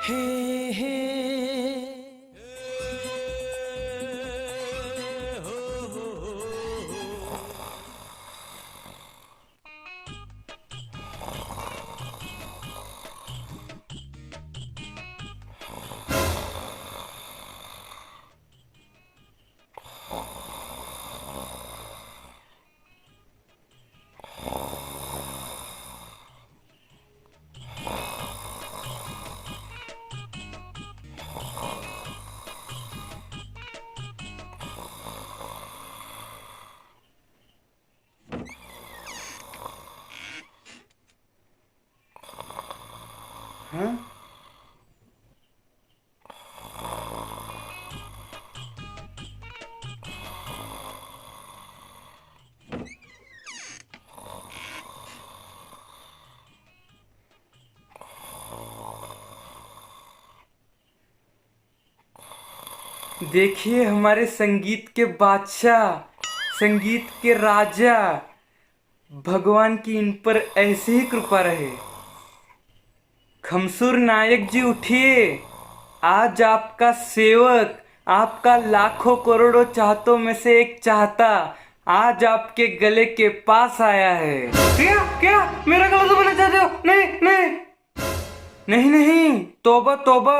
हे हे हाँ? देखिए हमारे संगीत के बादशाह, संगीत के राजा, भगवान की इन पर ऐसे ही कृपा रहे। खमसुर नायक जी उठिए, आज आपका सेवक, आपका लाखों करोड़ों चाहतों में से एक चाहता आज आपके गले के पास आया है। क्या क्या मेरा गला दबाना चाहते हो? नहीं नहीं नहीं नहीं, तौबा तौबा,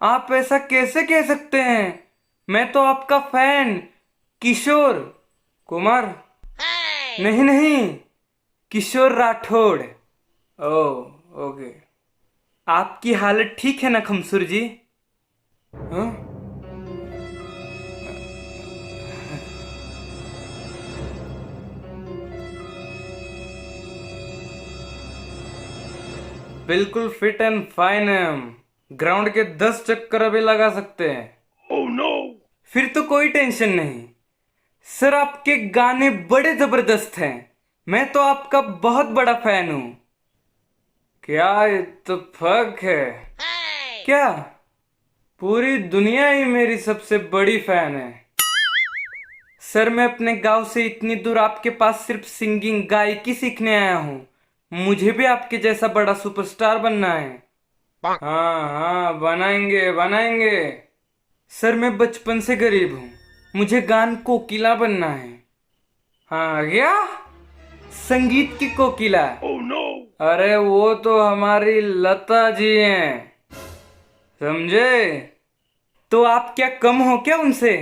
आप ऐसा कैसे कह सकते हैं? मैं तो आपका फैन किशोर कुमार, नहीं नहीं, किशोर राठौड़। ओ ओके, आपकी हालत ठीक है ना खमसुर जी? हाँ? बिल्कुल फिट एंड फाइन है हम। ग्राउंड के 10 चक्कर अभी लगा सकते हैं। Oh no! फिर तो कोई टेंशन नहीं सर, आपके गाने बड़े जबरदस्त हैं। मैं तो आपका बहुत बड़ा फैन हूं। क्या इत्तेफाक है? क्या पूरी दुनिया ही मेरी सबसे बड़ी फैन है? सर मैं अपने गांव से इतनी दूर आपके पास सिर्फ सिंगिंग गायकी सीखने आया हूँ। मुझे भी आपके जैसा बड़ा सुपरस्टार बनना है। हाँ हाँ, बनाएंगे बनाएंगे। सर मैं बचपन से गरीब हूँ, मुझे गान कोकिला बनना है। हाँ क्या? संगीत की कोकिला? oh, no! अरे वो तो हमारी लता जी हैं, समझे? तो आप क्या कम हो क्या उनसे?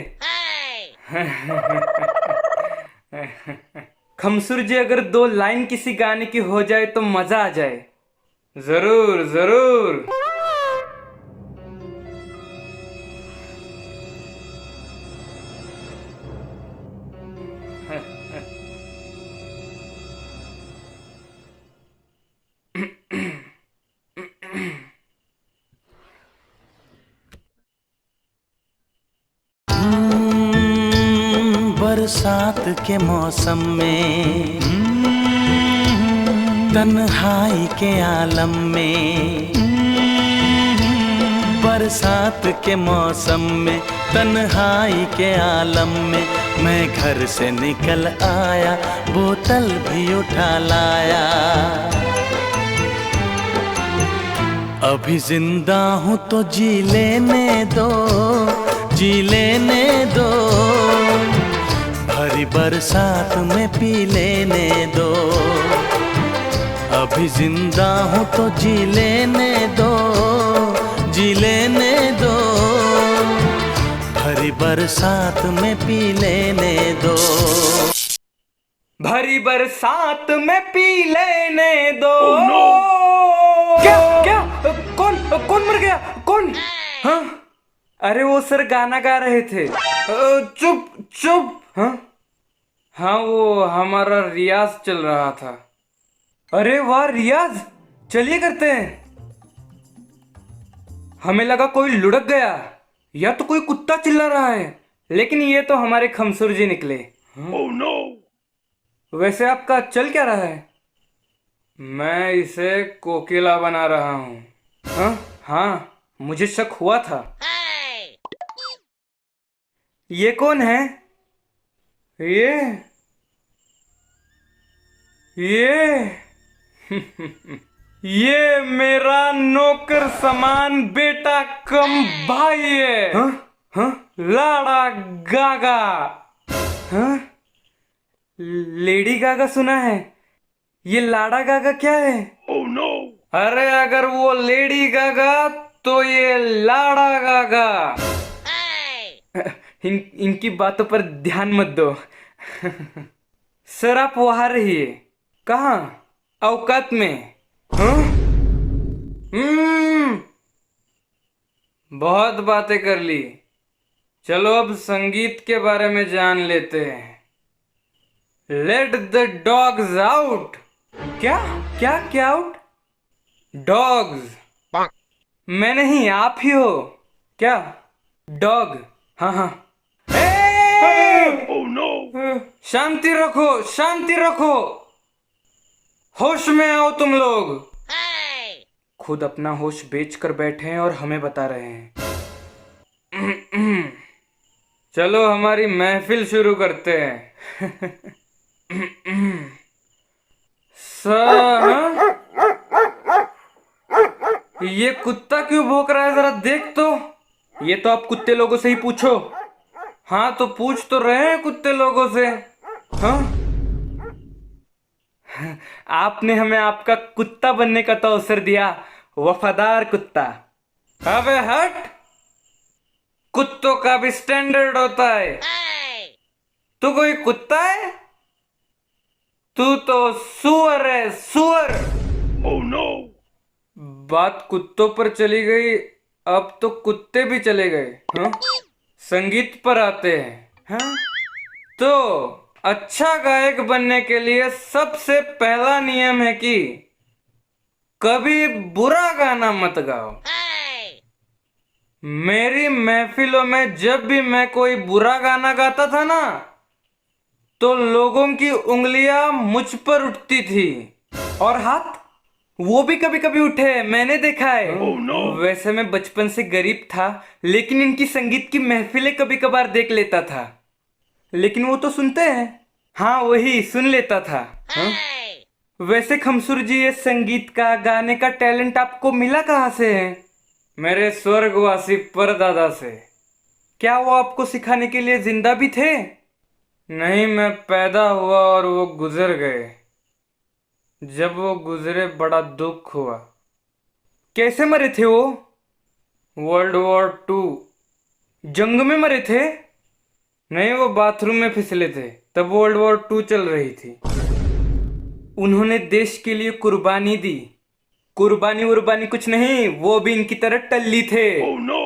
खमसुर जी अगर 2 लाइन किसी गाने की हो जाए तो मजा आ जाए। जरूर जरूर। बरसात के मौसम में, तन्हाई के आलम में, बरसात के मौसम में, तन्हाई के आलम में, मैं घर से निकल आया, बोतल भी उठा लाया। अभी जिंदा हूँ तो जी लेने दो, जी लेने दो, भरी बरसात में पी लेने दो। अभी जिंदा हूँ तो जी लेने दो, जी लेने दो, भरी बरसात में पी लेने दो। भरी बरसात में पी लेने दो। oh, no! क्या क्या? कौन कौन मर गया? कौन? हाँ? अरे वो सर गाना गा रहे थे। चुप चुप। हाँ हाँ, वो हमारा रियाज चल रहा था। अरे वाह रियाज, चलिए करते हैं। हमें लगा कोई लुढ़क गया या तो कोई कुत्ता चिल्ला रहा है, लेकिन ये तो हमारे खमसुर जी निकले। oh, no! वैसे आपका चल क्या रहा है? मैं इसे कोकिला बना रहा हूँ। हाँ हाँ, मुझे शक हुआ था। ये कौन है? ये ये मेरा नौकर समान बेटा कम भाई है। हाँ? हाँ? लाड़ा गागा। हाँ? लेडी गागा सुना है, ये लाड़ा गागा क्या है? Oh no! अरे अगर वो लेडी गागा तो ये लाड़ा गागा। इनकी बातों पर ध्यान मत दो। सर आप वहां रहिए। कहाँ? औकात में। हाँ? बहुत बातें कर ली, चलो अब संगीत के बारे में जान लेते हैं। Let the dogs out. क्या क्या क्या आउट? डॉग्स? मैं नहीं, आप ही हो क्या? डॉग? हाँ हाँ। Oh no! शांति रखो, शांति रखो, होश में आओ तुम लोग। खुद अपना होश बेच कर बैठे हैं और हमें बता रहे हैं। चलो हमारी महफिल शुरू करते हैं। हाँ? ये कुत्ता क्यों भौंक रहा है, जरा देख तो। ये तो आप कुत्ते लोगों से ही पूछो। हाँ तो पूछ तो रहे हैं कुत्ते लोगों से। हाँ? आपने हमें आपका कुत्ता बनने का तो अवसर दिया, वफादार कुत्ता। अबे हट, कुत्तों का भी स्टैंडर्ड होता है। तू कोई कुत्ता है? तू तो सुअर है, सुअर। Oh no! बात कुत्तों पर चली गई, अब तो कुत्ते भी चले गए। हाँ? संगीत पर आते हैं। हाँ? तो अच्छा गायक बनने के लिए सबसे पहला नियम है कि कभी बुरा गाना मत गाओ। मेरी महफिलों में जब भी मैं कोई बुरा गाना गाता था ना, तो लोगों की उंगलियां मुझ पर उठती थी और हाथ वो भी कभी कभी उठे, मैंने देखा है। Oh no! वैसे मैं बचपन से गरीब था, लेकिन इनकी संगीत की महफिलें कभी कभार देख लेता था। लेकिन वो तो सुनते हैं। हाँ वही सुन लेता था। हाँ? वैसे खमसुर जी, ये संगीत का गाने का टैलेंट आपको मिला कहाँ से है? मेरे स्वर्गवासी परदादा से। क्या वो आपको सिखाने के लिए जिंदा भी थे? नहीं, मैं पैदा हुआ और वो गुजर गए। जब वो गुजरे बड़ा दुख हुआ। कैसे मरे थे वो? वर्ल्ड वॉर 2 जंग में मरे थे? नहीं, वो बाथरूम में फिसले थे, तब वर्ल्ड वॉर 2 चल रही थी। उन्होंने देश के लिए कुर्बानी दी। कुर्बानी उर्बानी कुछ नहीं, वो भी इनकी तरह टल्ली थे। Oh no!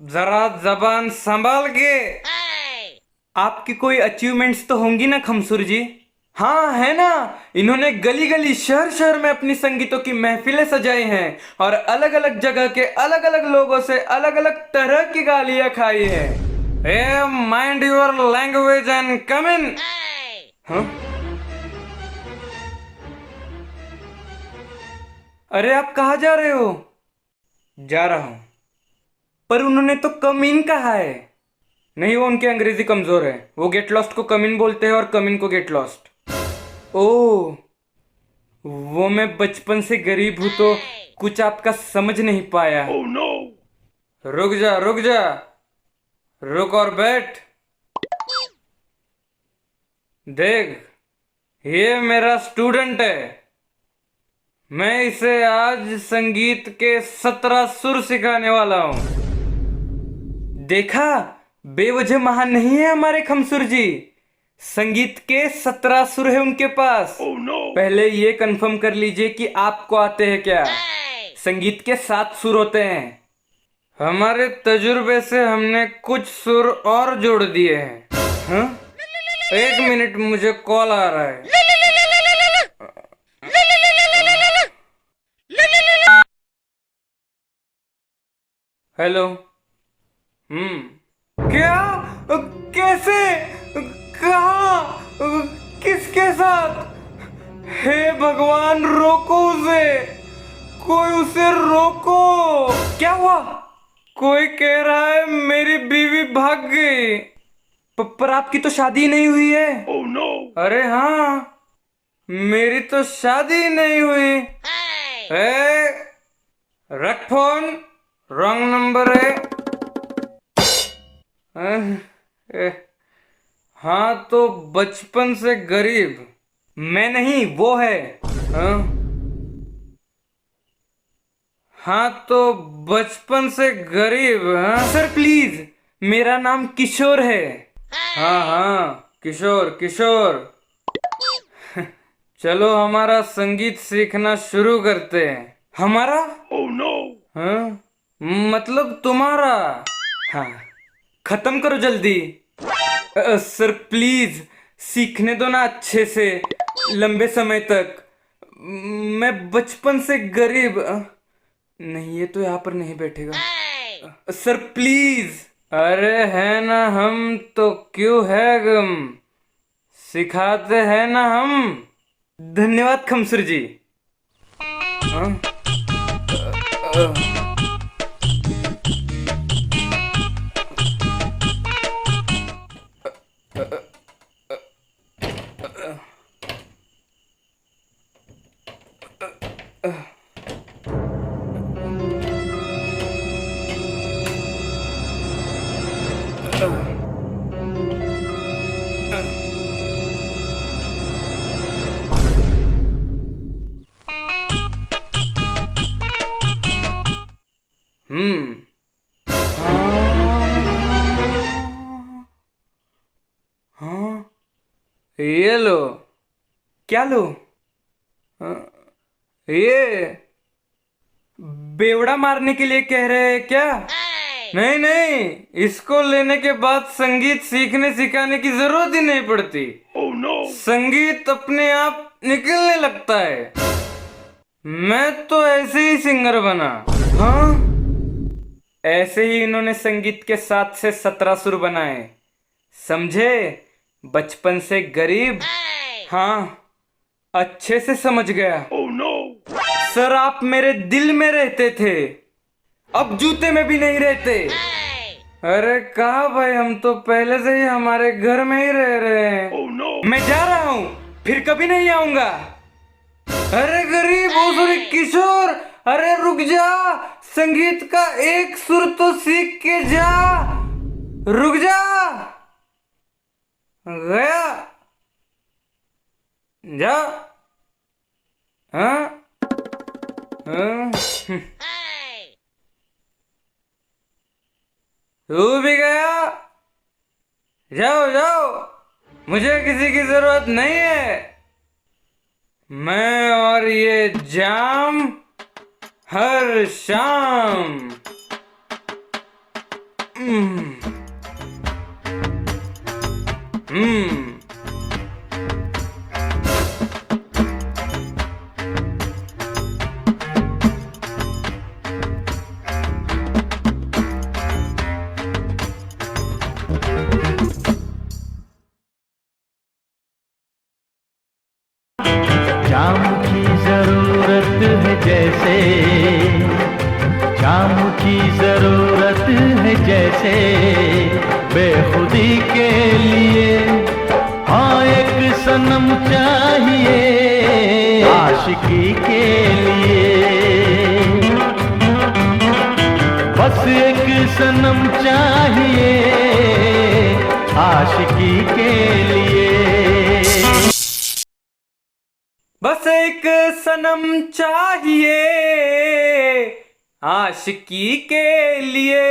जरा जबान संभाल के। आपकी कोई अचीवमेंट्स तो होंगी ना खमसुर जी? हाँ है ना, इन्होंने गली गली शहर शहर में अपनी संगीतों की महफिलें सजाई हैं और अलग अलग जगह के अलग अलग लोगों से अलग अलग तरह की गालियां खाई है। Mind your language and come in. हाँ? अरे आप कहाँ जा रहे हो? जा रहा हूं, पर उन्होंने तो कम इन कहा है। नहीं, वो उनकी अंग्रेजी कमजोर है, वो गेट लॉस्ट को कम इन बोलते हैं और कम इन को गेट लॉस्ट। ओह, वो मैं बचपन से गरीब हूं तो कुछ आपका समझ नहीं पाया। Oh no! रुक जा रुक जा, रुक और बैठ। देख, ये मेरा स्टूडेंट है। मैं इसे आज संगीत के 17 सुर सिखाने वाला हूं। देखा, बेवजह महान नहीं है हमारे खमसुर जी। संगीत के 17 सुर है उनके पास। Oh no! पहले ये कंफर्म कर लीजिए कि आपको आते हैं क्या। संगीत के 7 सुर होते हैं। हमारे तजुर्बे से हमने कुछ सुर और जोड़ दिए हैं। हाँ? 1 मिनट, मुझे कॉल आ रहा है। हेलो। क्या? कैसे? कहाँ? किसके साथ? हे भगवान, रोको उसे, कोई उसे रोको। क्या हुआ? कोई कह रहा है मेरी बीवी भाग गई। पर आपकी तो शादी नहीं हुई है। Oh no! अरे हाँ, मेरी तो शादी नहीं हुई। ए, रख फोन, रॉन्ग नंबर है। अह, ए, हाँ तो बचपन से गरीब मैं नहीं, वो है। हाँ तो बचपन से गरीब। हाँ सर प्लीज, मेरा नाम किशोर है। हाँ हाँ किशोर किशोर। चलो हमारा संगीत सीखना शुरू करते हैं। हमारा? Oh no. हाँ मतलब तुम्हारा। हाँ खत्म करो जल्दी। सर प्लीज सीखने दो ना अच्छे से, लंबे समय तक। मैं बचपन से गरीब। नहीं ये तो यहाँ पर नहीं बैठेगा। Sir please. अरे है ना हम तो क्यों है गम, सिखाते हैं ना हम। धन्यवाद खमसुर जी। हाँ? हम्म। हाँ ये लो। क्या लो? हाँ, ये बेवड़ा मारने के लिए कह रहे हैं क्या? नहीं नहीं, इसको लेने के बाद संगीत सीखने सिखाने की जरूरत ही नहीं पड़ती। संगीत अपने आप निकलने लगता है। मैं तो ऐसे ही सिंगर बना। हाँ ऐसे ही इन्होंने संगीत के 7 से 17 सुर बनाए, समझे? बचपन से गरीब। हाँ अच्छे से समझ गया। सर आप मेरे दिल में रहते थे, अब जूते में भी नहीं रहते। अरे कहा भाई, हम तो पहले से ही हमारे घर में ही रह रहे हैं। मैं जा रहा हूँ, फिर कभी नहीं आऊंगा। अरे गरीब, ओ सॉरी किशोर, अरे रुक जा, संगीत का एक सुर तो सीख के जा। रुक जा। गया जा। हाँ हाँ तू भी गया? जाओ जाओ, मुझे किसी की जरूरत नहीं है। मैं और ये जाम हर शाम। हम्म हम्म। जाम की जरूरत है जैसे, जाम की जरूरत है जैसे, बेखुदी के लिए हाँ एक सनम चाहिए, आशिकी के लिए बस एक सनम चाहिए, आशिकी के लिए। बस एक सनम चाहिए आशिकी के लिए।